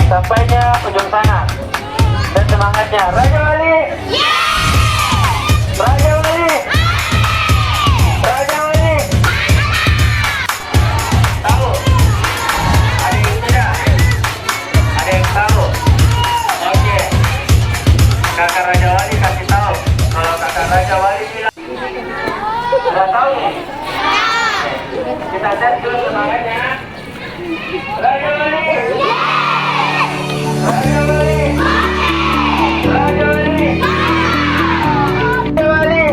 sampainya ujung sana. Dan semangatnya, Raja Wali. Raja Wali. Raja Wali. Tahu? Ada yang tidak? Ada yang tahu? Oke. Kakak Raja Wali kasih tahu. Kalau kakak Raja Wali bilang sudah tahu nih. Kita tes dulu semangatnya. Raja Wali. Raja Wali. Raja Wali. Raja Wali.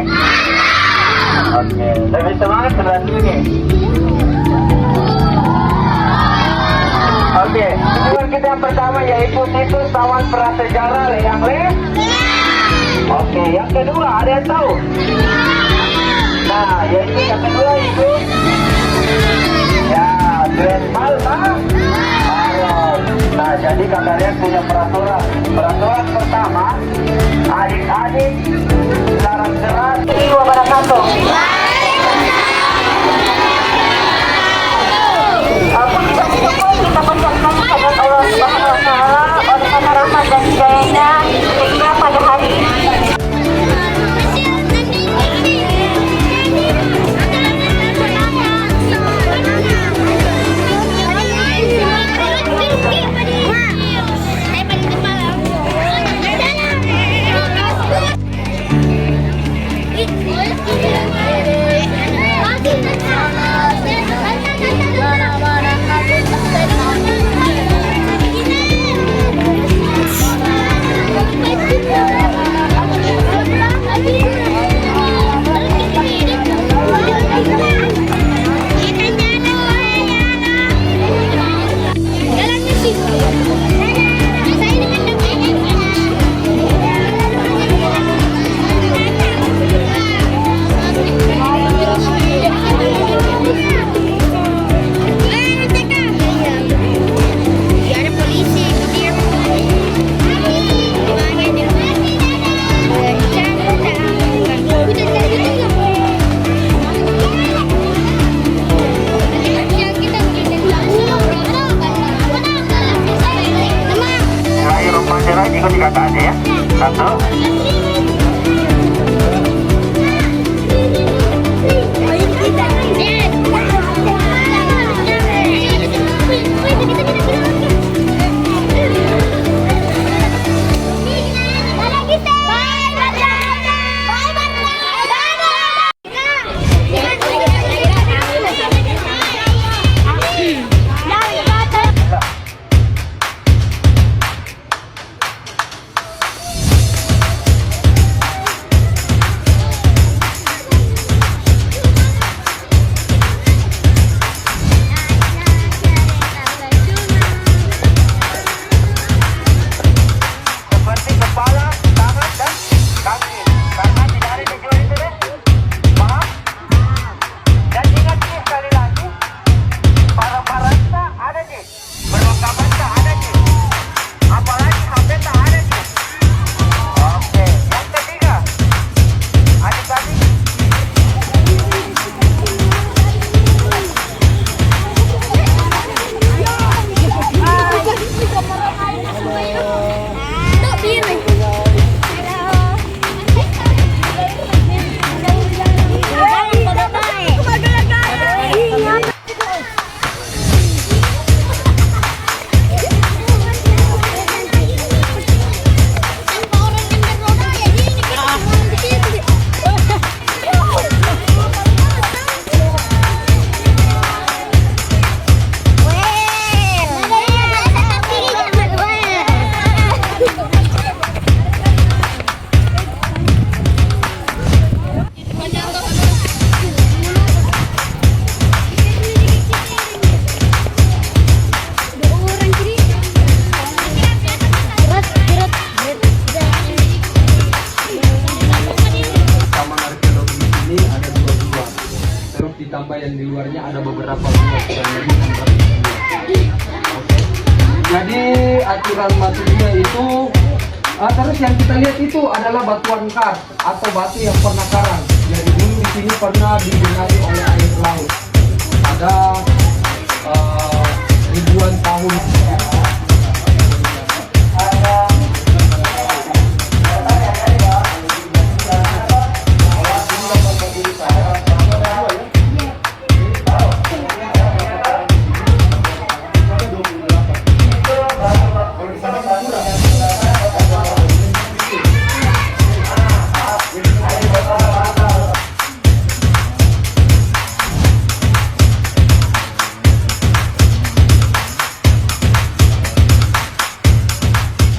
Oke, lebih semangat sebelah sini nih. Oke, tujuan kita yang pertama yaitu situs Taman Prasejarah yang Oke, yang kedua ada yang tahu? Nah, yaitu yang kedua itu ya, Grand Malma. Nah, jadi kalian punya peraturan. Peraturan pertama, adik-adik larang keras. Ini wabarakatuh. Aku tidak bersyukur kita mengucapkan kehadirat Allah Subhanahu wa Ta'ala oleh karena rahmat dan hidayahnya sehingga pada hari ini kata aja ya. Satu. ditambah yang di luarnya ada beberapa kurang lebih 600. Jadi aturan masuknya itu terus yang kita lihat itu adalah batuan kars atau batu yang pernah karang. Jadi dulu di sini pernah digenangi oleh air laut. Ada ribuan tahun.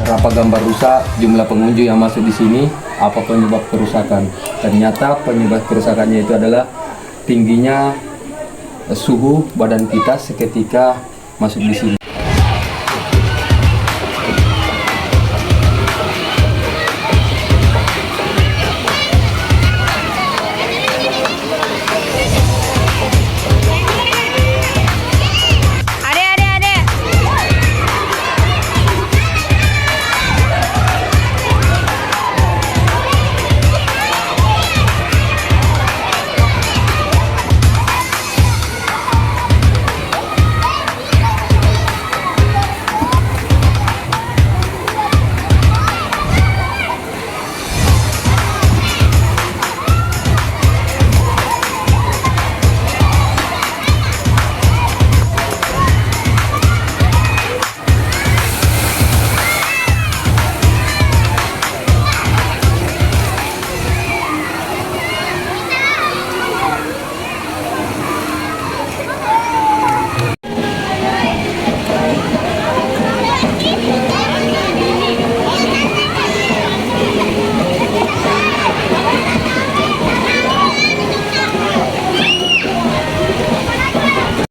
beberapa gambar rusak, jumlah pengunjung yang masuk di sini, apa penyebab kerusakan. Ternyata penyebab kerusakannya itu adalah tingginya suhu badan kita seketika masuk di sini.